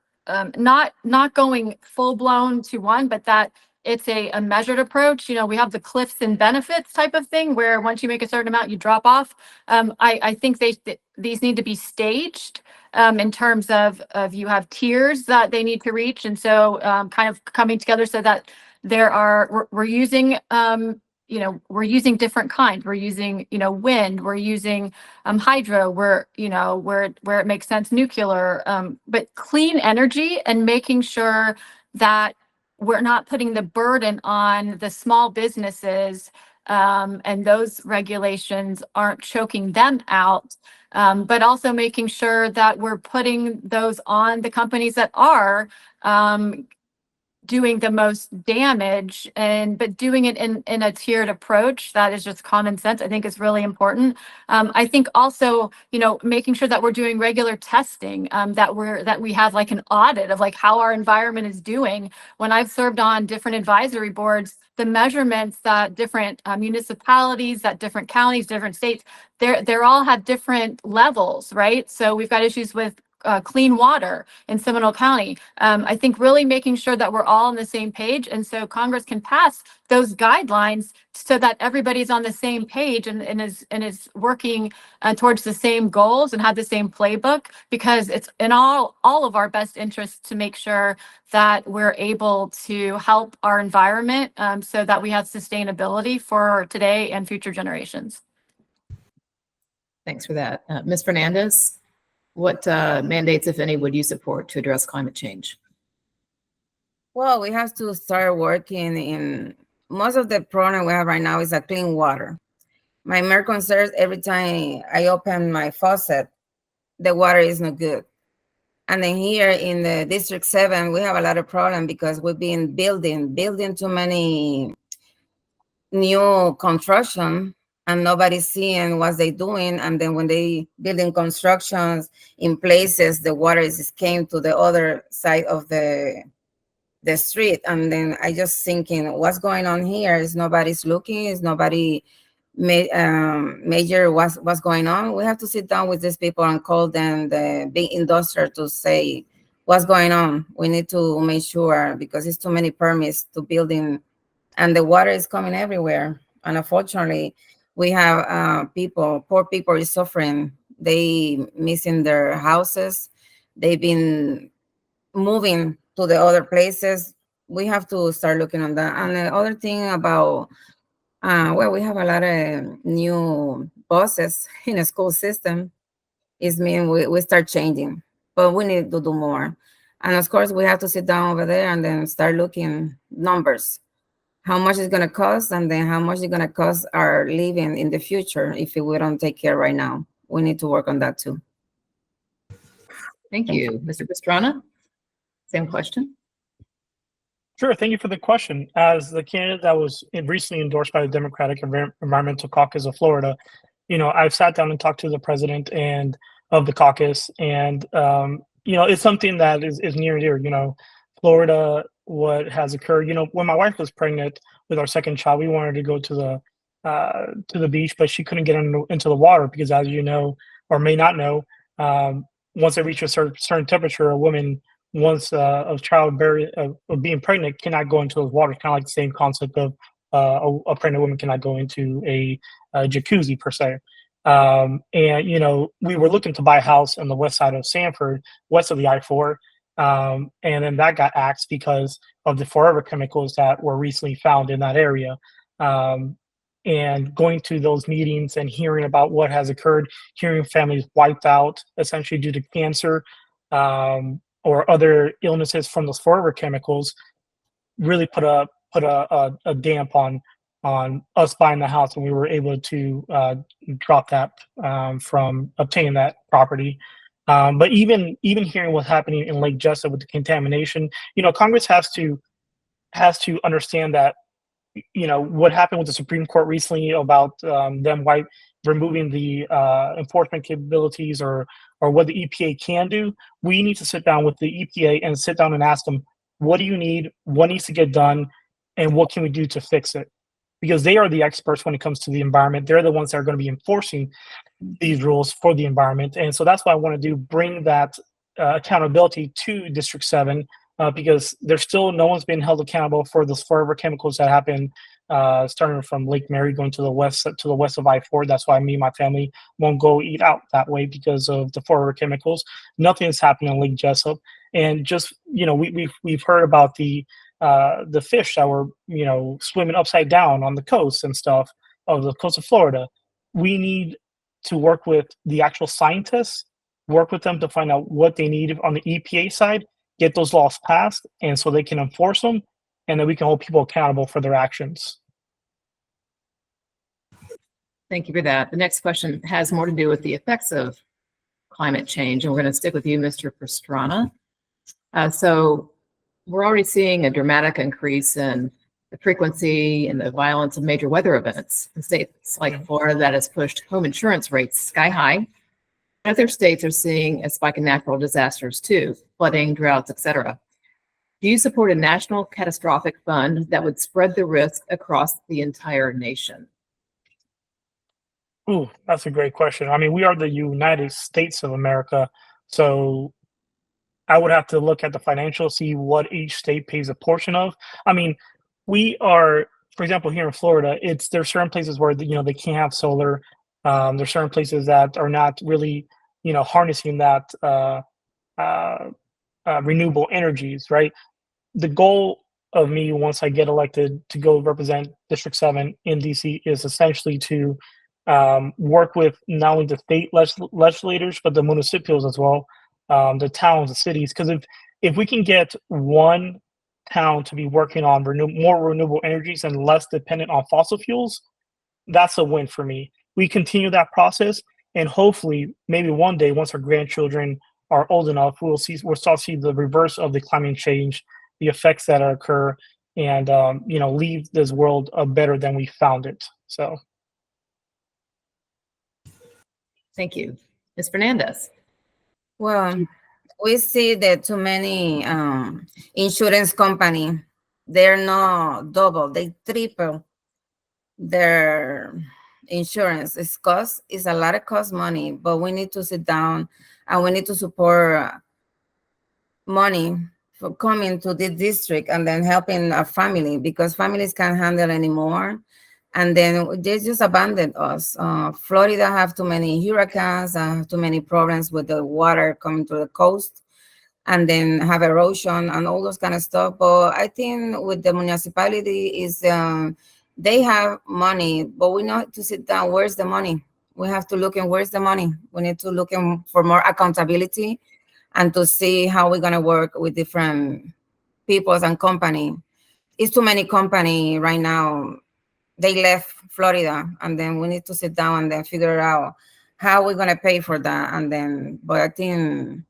not going full blown to one, but that it's a measured approach. We have the cliffs and benefits type of thing where once you make a certain amount, you drop off. I think these need to be staged in terms of you have tiers that they need to reach. And so kind of coming together so that we're using, we're using different kinds. We're using, wind, we're using hydro, where it makes sense, nuclear, but clean energy, and making sure that we're not putting the burden on the small businesses and those regulations aren't choking them out, but also making sure that we're putting those on the companies that are doing the most damage, but doing it in a tiered approach that is just common sense, I think, is really important. I think also, making sure that we're doing regular testing, that we have like an audit of like how our environment is doing. When I've served on different advisory boards, the measurements that different municipalities, that different counties, different states, they're all have different levels, right? So we've got issues with clean water in Seminole County. I think really making sure that we're all on the same page, and so Congress can pass those guidelines so that everybody's on the same page and is working towards the same goals and have the same playbook, because it's in all of our best interests to make sure that we're able to help our environment so that we have sustainability for today and future generations. Thanks for that. Ms. Fernandez, what mandates, if any, would you support to address climate change? Well, we have to start working in most of the problem we have right now is a clean water. My main concern is every time I open my faucet, the water is not good. And then here in the District 7, we have a lot of problem because we've been building too many new construction and nobody's seeing what they're doing. And then when they building constructions in places, the water is came to the other side of the street. And then I just thinking, what's going on here? Is nobody's looking? Is nobody major what's going on? We have to sit down with these people and call them the big industrial to say what's going on. We need to make sure, because it's too many permits to building and the water is coming everywhere. And unfortunately, we have poor people is suffering. They missing their houses. They've been moving to the other places. We have to start looking on that. And the other thing about, well, we have a lot of new buses in the school system. Is mean we start changing, but we need to do more. And of course, we have to sit down over there and then start looking numbers. How much it's going to cost, and then how much it's going to cost our living in the future if we don't take care right now. We need to work on that too. Thank you. Mr. Pastrana, same question. Sure. Thank you for the question. As the candidate that was recently endorsed by the Democratic Environmental Caucus of Florida, I've sat down and talked to the president and of the caucus, and it's something that is near and dear. Florida, what has occurred. When my wife was pregnant with our second child, we wanted to go to the beach, but she couldn't get into the water because, as you know, or may not know, once they reach a certain temperature, a woman, once a of being pregnant, cannot go into those waters. Kind of like the same concept of a pregnant woman cannot go into a jacuzzi per se. And we were looking to buy a house on the west side of Sanford, west of the I-4. And then that got axed because of the forever chemicals that were recently found in that area. And going to those meetings and hearing about what has occurred, hearing families wiped out essentially due to cancer or other illnesses from those forever chemicals, really put a damp on us buying the house, and we were able to drop that from obtaining that property. But even hearing what's happening in Lake Jessup with the contamination, Congress has to understand that, what happened with the Supreme Court recently about them removing the enforcement capabilities or what the EPA can do. We need to sit down with the EPA and sit down and ask them, what do you need? What needs to get done? And what can we do to fix it? Because they are the experts when it comes to the environment. They're the ones that are going to be enforcing these rules for the environment. And so that's what I want to bring that accountability to District 7, because there's still no one's been held accountable for those forever chemicals that happen starting from Lake Mary going to the west of I-4. That's why me and my family won't go eat out that way because of the forever chemicals. Nothing is happening in Lake Jessup. And just, we've heard about the fish that were, swimming upside down on the coast and stuff of the coast of Florida. We need to work with the actual scientists, work with them to find out what they need on the EPA side, get those laws passed, and so they can enforce them, and then we can hold people accountable for their actions. Thank you for that. The next question has more to do with the effects of climate change, and we're going to stick with you, Mr. Pastrana. So we're already seeing a dramatic increase in the frequency and the violence of major weather events in states like Florida that has pushed home insurance rates sky high. Other states are seeing a spike in natural disasters too, flooding, droughts, etc. Do you support a national catastrophic fund that would spread the risk across the entire nation? Ooh, that's a great question. I mean, we are the United States of America, So I would have to look at the financial, see what each state pays a portion of. I mean, we are, for example, here in Florida, there's certain places where they can't have solar. There's certain places that are not really harnessing that uh, renewable energies, right? The goal of me once I get elected to go represent District 7 in DC is essentially to work with not only the state legislators but the municipals as well, the towns, the cities. Because if we can get one town to be working on more renewable energies and less dependent on fossil fuels, that's a win for me. We continue that process, and hopefully, maybe one day, once our grandchildren are old enough, we'll start to see the reverse of the climate change, the effects that occur, and leave this world better than we found it. So, Thank you. Ms. Fernandez. Well, we see that too many insurance company, they're not double, they triple their insurance. It's a lot of cost money, but we need to sit down and we need to support money for coming to the district and then helping a family, because families can't handle anymore. And then they just abandoned us. Florida have too many hurricanes, too many problems with the water coming to the coast, and then have erosion and all those kind of stuff. But I think with the municipality is they have money, but we need to sit down. Where's the money? We have to look in where's the money. We need to look in for more accountability and to see how we're gonna work with different peoples and company. It's too many company right now. They left Florida, and then we need to sit down and then figure out how we're gonna pay for that. And then, but I think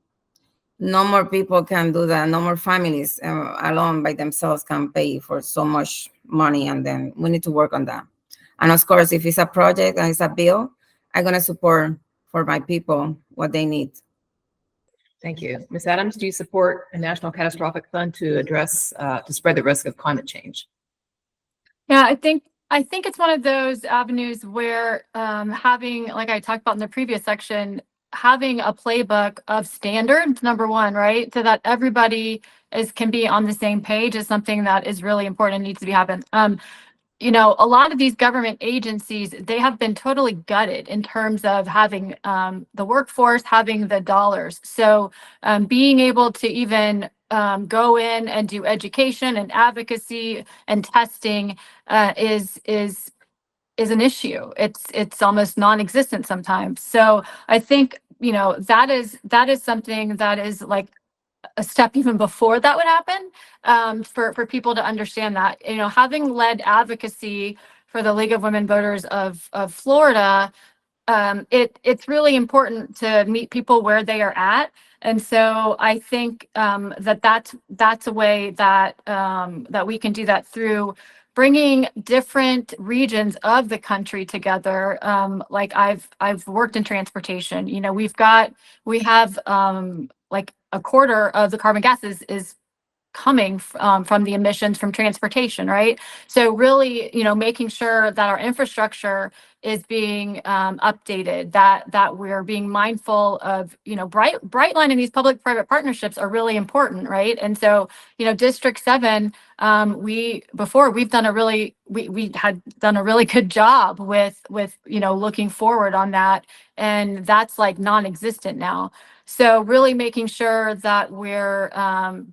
no more people can do that. No more families alone by themselves can pay for so much money, and then we need to work on that. And of course, if it's a project and it's a bill, I'm gonna support for my people what they need. Thank you. Ms. Adams, do you support a national catastrophic fund to address, to spread the risk of climate change? Yeah, I think it's one of those avenues where having, like I talked about in the previous section, having a playbook of standards, number one, right? So that everybody can be on the same page is something that is really important and needs to be happening. A lot of these government agencies, they have been totally gutted in terms of having the workforce, having the dollars. So being able to even go in and do education and advocacy and testing is an issue. It's almost non-existent sometimes. So I think that is something that is like a step even before that would happen, for people to understand that, having led advocacy for the League of Women Voters of Florida, it's really important to meet people where they are at. And so I think that's a way that we can do that through bringing different regions of the country together. Like I've worked in transportation. We have like a quarter of the carbon gases is coming from the emissions from transportation, right? So really, making sure that our infrastructure is being updated, that we're being mindful of, bright line, and these public-private partnerships are really important, right? And so, District 7, we had done a really good job with looking forward on that, and that's like non-existent now. So really making sure that we're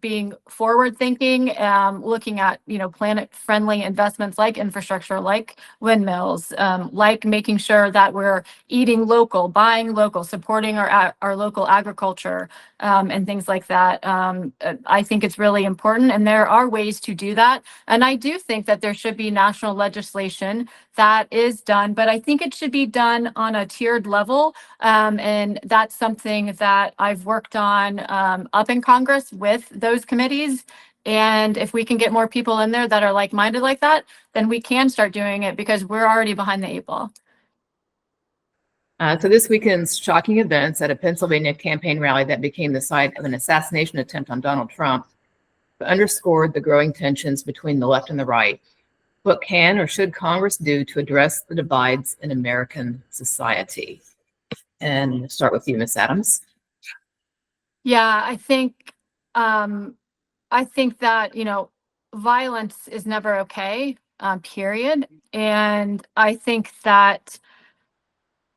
being forward-thinking, looking at planet-friendly investments like infrastructure, like windmills, like making sure that we're eating local, buying local, supporting our local agriculture, and things like that. I think it's really important, and there are ways to do that. And I do think that there should be national legislation that is done, but I think it should be done on a tiered level, and that's something that I've worked on up in Congress with those committees. And if we can get more people in there that are like-minded like that, then we can start doing it, because we're already behind the 8 ball. So this weekend's shocking events at a Pennsylvania campaign rally that became the site of an assassination attempt on Donald Trump underscored the growing tensions between the left and the right. What can or should Congress do to address the divides in American society? And start with you, Ms. Adams. Yeah, I think that, violence is never okay, period. And I think that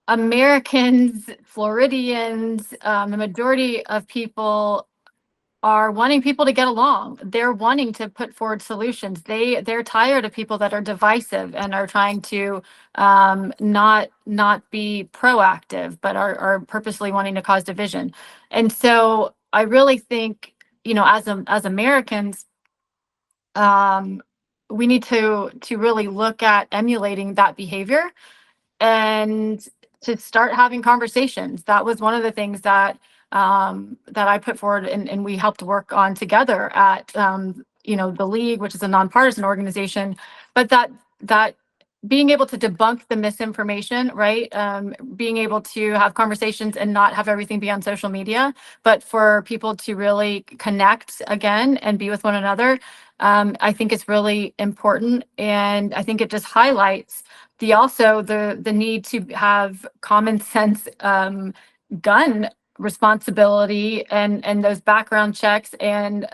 Americans, Floridians, the majority of people are wanting people to get along. They're wanting to put forward solutions. They're tired of people that are divisive and are trying to not be proactive, but are purposely wanting to cause division. And so I really think, as Americans, we need to really look at emulating that behavior and to start having conversations. That was one of the things that I put forward and we helped work on together at the League, which is a nonpartisan organization, but that being able to debunk the misinformation, right? Being able to have conversations and not have everything be on social media, but for people to really connect again and be with one another, I think it's really important. And I think it just highlights the need to have common sense gun responsibility and those background checks and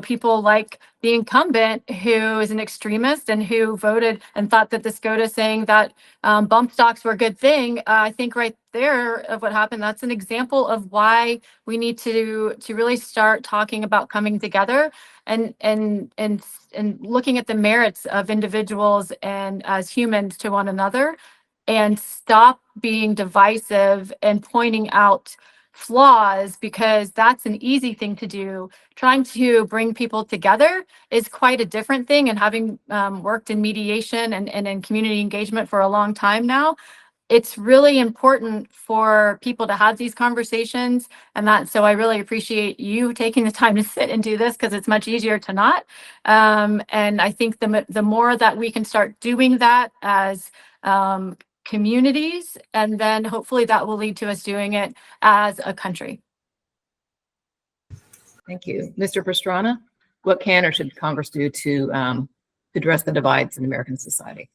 people like the incumbent who is an extremist and who voted and thought that the SCOTUS saying that bump stocks were a good thing. I think right there of what happened, that's an example of why we need to really start talking about coming together and looking at the merits of individuals and as humans to one another, and stop being divisive and pointing out flaws, because that's an easy thing to do. Trying to bring people together is quite a different thing. And having worked in mediation and in community engagement for a long time now, it's really important for people to have these conversations. And so I really appreciate you taking the time to sit and do this, because it's much easier to not. And I think the more that we can start doing that as communities, and then hopefully that will lead to us doing it as a country. Thank you. Mr. Pastrana, what can or should Congress do to address the divides in American society?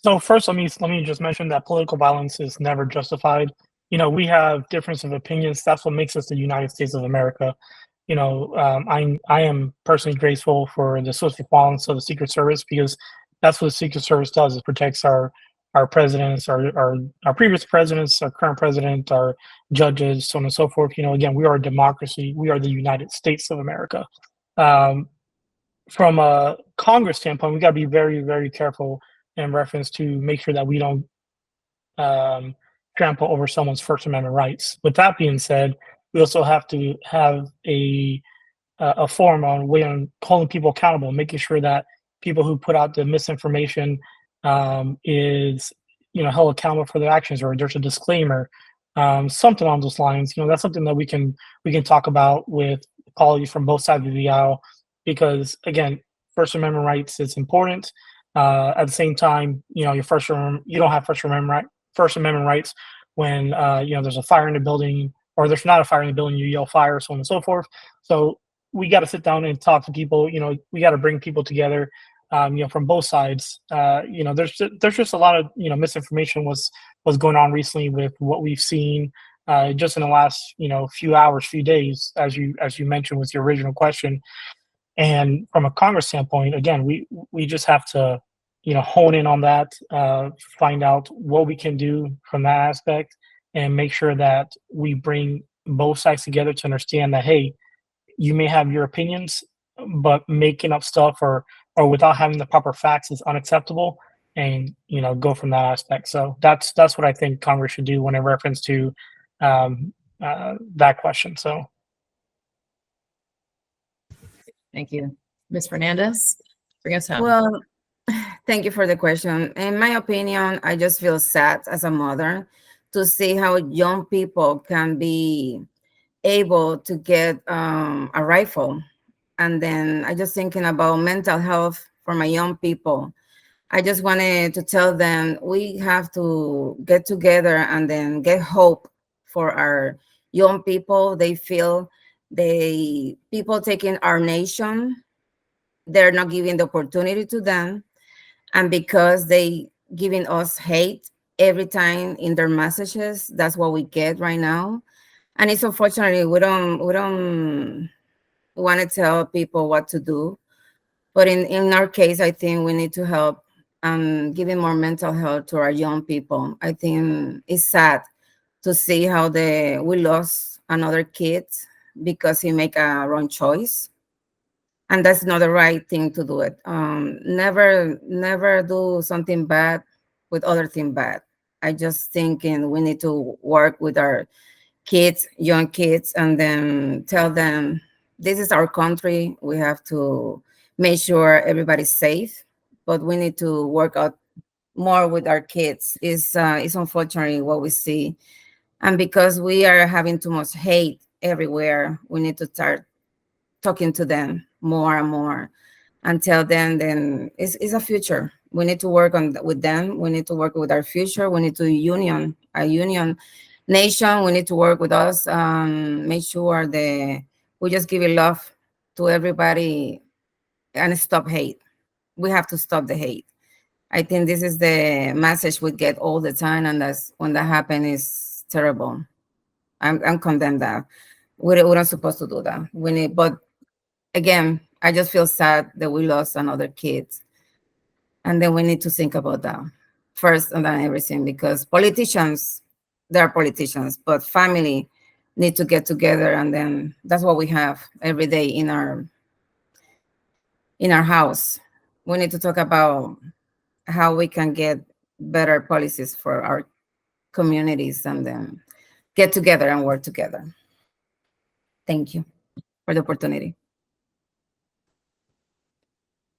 So first, let me just mention that political violence is never justified. We have difference of opinions. That's what makes us the United States of America. I am personally grateful for the swift violence of the Secret Service, because that's what the Secret Service does. It protects our presidents, our previous presidents, our current president, our judges, so on and so forth. Again, we are a democracy. We are the United States of America. From a Congress standpoint, we got to be very, very careful in reference to make sure that we don't trample over someone's First Amendment rights. With that being said, we also have to have a forum on way on holding people accountable, making sure that people who put out the misinformation is held accountable for their actions, or there's a disclaimer, something on those lines. That's something that we can talk about with colleagues from both sides of the aisle, because again, First Amendment rights is important. At the same time, you don't have First Amendment rights when there's a fire in the building, or there's not a fire in the building, you yell fire, so on and so forth. So we got to sit down and talk to people. We got to bring people together, from both sides. There's just a lot of misinformation was going on recently with what we've seen just in the last few hours, few days, as you mentioned with your original question. And from a Congress standpoint, again, we just have to hone in on that, find out what we can do from that aspect, and make sure that we bring both sides together to understand that, hey, you may have your opinions, but making up stuff or without having the proper facts is unacceptable, and go from that aspect. So that's what I think Congress should do when in reference to that question. So Thank you. Ms. Fernandez, bring us home. Well, thank you for the question. In my opinion, I just feel sad as a mother to see how young people can be able to get a rifle. And then I just thinking about mental health for my young people. I just wanted to tell them we have to get together and then get hope for our young people. They feel people taking our nation, they're not giving the opportunity to them. And because they giving us hate every time in their messages, that's what we get right now. And it's unfortunately we don't want to tell people what to do. But in our case, I think we need to help giving more mental health to our young people. I think it's sad to see how we lost another kid because he make a wrong choice, and that's not the right thing to do it. Never do something bad with other thing bad. I just thinking we need to work with our kids, young kids, and then tell them this is our country. We have to make sure everybody's safe, but we need to work out more with our kids. It's unfortunately what we see, and because we are having too much hate everywhere, we need to start talking to them more and more and tell them then it's a future. We need to work on with them. We need to work with our future. We need to a union nation. We need to work with us. Make sure that we just give it love to everybody and stop hate. We have to stop the hate. I think this is the message we get all the time, and that's when that happens is terrible. I'm condemned that we're not supposed to do that. We need, but again, I just feel sad that we lost another kid, and then we need to think about that first and then everything, because politicians, they are politicians, but family need to get together, and then that's what we have every day in our house. We need to talk about how we can get better policies for our communities and then get together and work together. Thank you for the opportunity.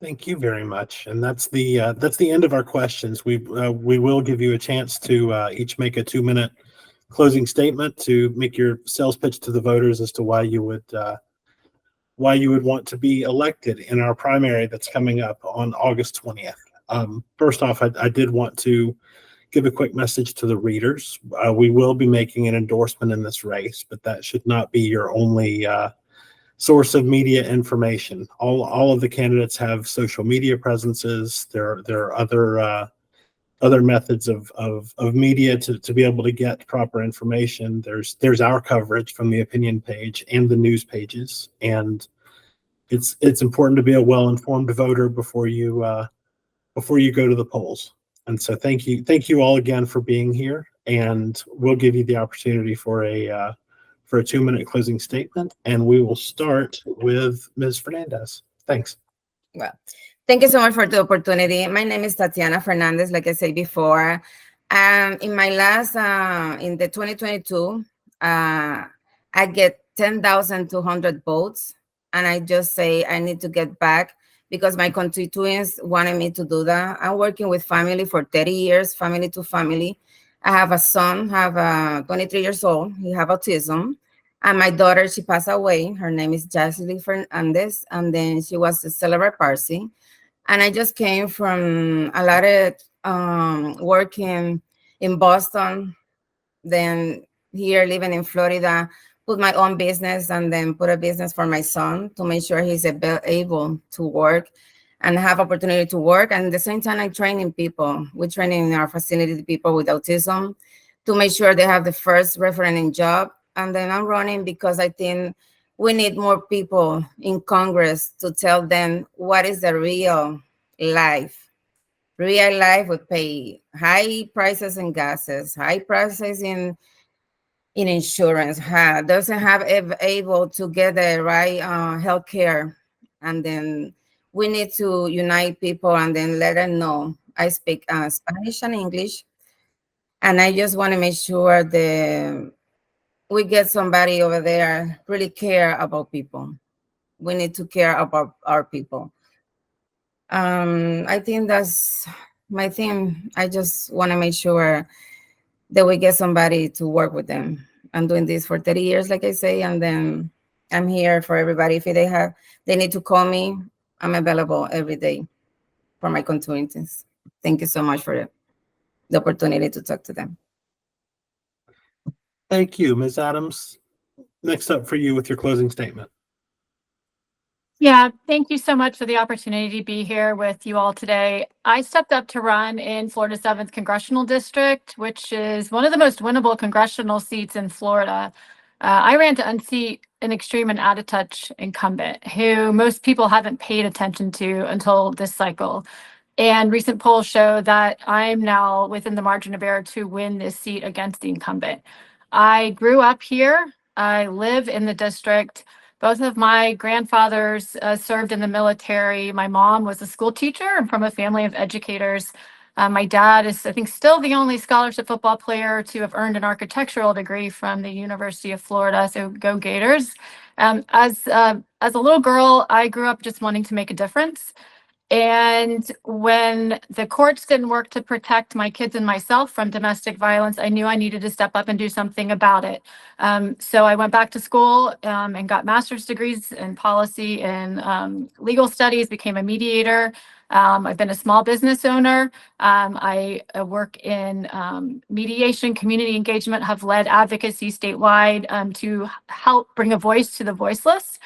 Thank you very much. And that's the end of our questions. We will give you a chance to each make a 2-minute closing statement to make your sales pitch to the voters as to why you would want to be elected in our primary that's coming up on August 20th. First off, I did want to give a quick message to the readers. We will be making an endorsement in this race, but that should not be your only source of media information. All of the candidates have social media presences. There are other methods of media to be able to get proper information. There's our coverage from the opinion page and the news pages, and it's important to be a well-informed voter before you go to the polls. And so thank you all again for being here, and we'll give you the opportunity for a 2-minute closing statement, and we will start with Ms. Fernandez. Thanks. Well, thank you so much for the opportunity. My name is Tatiana Fernandez, like I said before. In my last, in the 2022, I get 10,200 votes, and I just say I need to get back because my constituents wanted me to do that. I'm working with family for 30 years, family to family. I have a son, 23 years old. He have autism. And my daughter, she passed away. Her name is Jasmine Fernandez. And then she was a cerebral palsy. And I just came from a lot of working in Boston, then here living in Florida, put my own business and then put a business for my son to make sure he's able to work and have opportunity to work. And at the same time, I'm training people. We're training in our facility people with autism to make sure they have the first referending job. And then I'm running because I think we need more people in Congress to tell them what is the real life. Real life would pay high prices in gases, high prices in insurance, doesn't have able to get the right health care. And then we need to unite people and then let them know. I speak Spanish and English, and I just want to make sure that we get somebody over there really care about people. We need to care about our people. I think that's my thing. I just want to make sure that we get somebody to work with them. I'm doing this for 30 years, like I say, and then I'm here for everybody. If they need to call me, I'm available every day for my constituents. Thank you so much for the opportunity to talk to them. Thank you, Ms. Adams. Next up for you with your closing statement. Yeah, thank you so much for the opportunity to be here with you all today. I stepped up to run in Florida's 7th Congressional District, which is one of the most winnable congressional seats in Florida. I ran to unseat an extreme and out of touch incumbent who most people haven't paid attention to until this cycle. And recent polls show that I'm now within the margin of error to win this seat against the incumbent. I grew up here. I live in the district. Both of my grandfathers served in the military. My mom was a school teacher and from a family of educators. My dad is, I think, still the only scholarship football player to have earned an architectural degree from the University of Florida. So go Gators. As a little girl, I grew up just wanting to make a difference. And when the courts didn't work to protect my kids and myself from domestic violence, I knew I needed to step up and do something about it. So I went back to school and got master's degrees in policy and legal studies, became a mediator. I've been a small business owner. I work in mediation, community engagement, have led advocacy statewide to help bring a voice to the voiceless.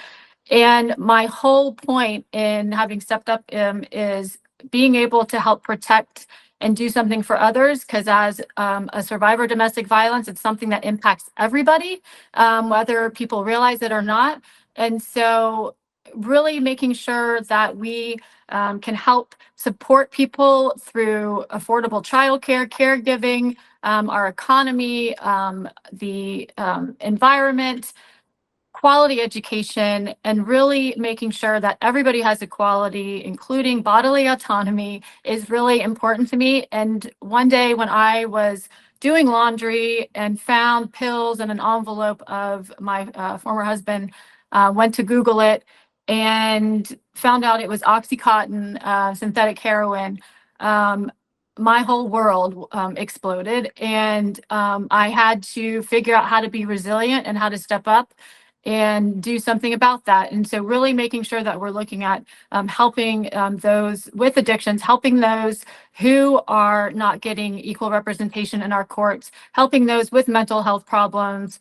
And my whole point in having stepped up is being able to help protect and do something for others. Because as a survivor of domestic violence, it's something that impacts everybody, whether people realize it or not. And so really making sure that we can help support people through affordable childcare, caregiving, our economy, the environment, quality education, and really making sure that everybody has equality, including bodily autonomy, is really important to me. And one day when I was doing laundry and found pills in an envelope of my former husband, went to Google it and found out it was Oxycontin, synthetic heroin. My whole world exploded, and I had to figure out how to be resilient and how to step up and do something about that. And so really making sure that we're looking at helping those with addictions, helping those who are not getting equal representation in our courts, helping those with mental health problems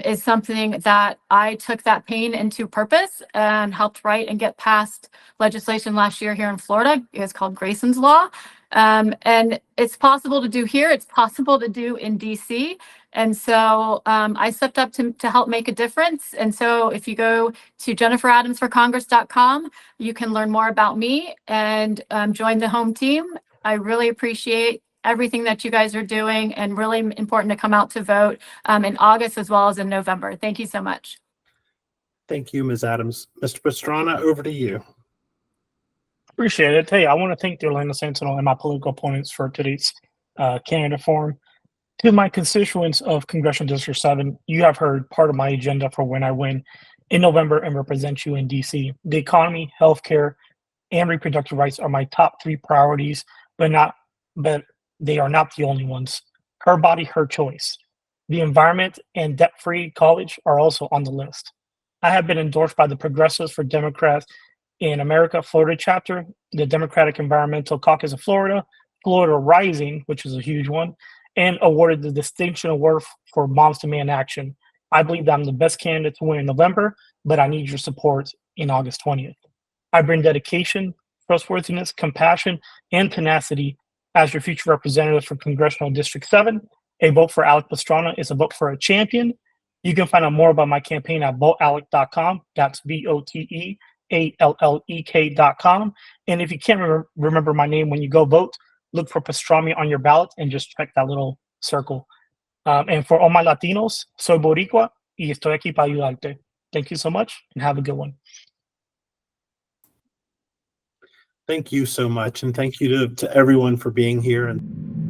is something that I took that pain into purpose and helped write and get passed legislation last year here in Florida. It's called Grayson's Law. And it's possible to do here. It's possible to do in DC. And so I stepped up to help make a difference. And so if you go to jenniferadamsforcongress.com, you can learn more about me and join the home team. I really appreciate everything that you guys are doing, and really important to come out to vote in August as well as in November. Thank you so much. Thank you, Ms. Adams. Mr. Pastrana, over to you. Appreciate it. Hey, I want to thank the Orlando Sentinel and my political opponents for today's candidate forum. To my constituents of Congressional District 7, you have heard part of my agenda for when I win in November and represent you in DC. The economy, healthcare, and reproductive rights are my top 3 priorities, but they are not the only ones. Her body, her choice. The environment and debt-free college are also on the list. I have been endorsed by the Progressives for Democrats in America, Florida chapter, the Democratic Environmental Caucus of Florida, Florida Rising, which is a huge one, and awarded the Distinction Award for Moms Demand Action. I believe that I'm the best candidate to win in November, but I need your support in August 20th. I bring dedication, trustworthiness, compassion, and tenacity as your future representative for Congressional District 7. A vote for Allek Pastrana is a vote for a champion. You can find out more about my campaign at voteallek.com. That's VOTEALLEK.com. And if you can't remember my name when you go vote, look for Pastrana on your ballot and just check that little circle. And for all my Latinos, soy Boricua y estoy aquí para ayudarte. Thank you so much and have a good one. Thank you so much. And thank you to everyone for being here. And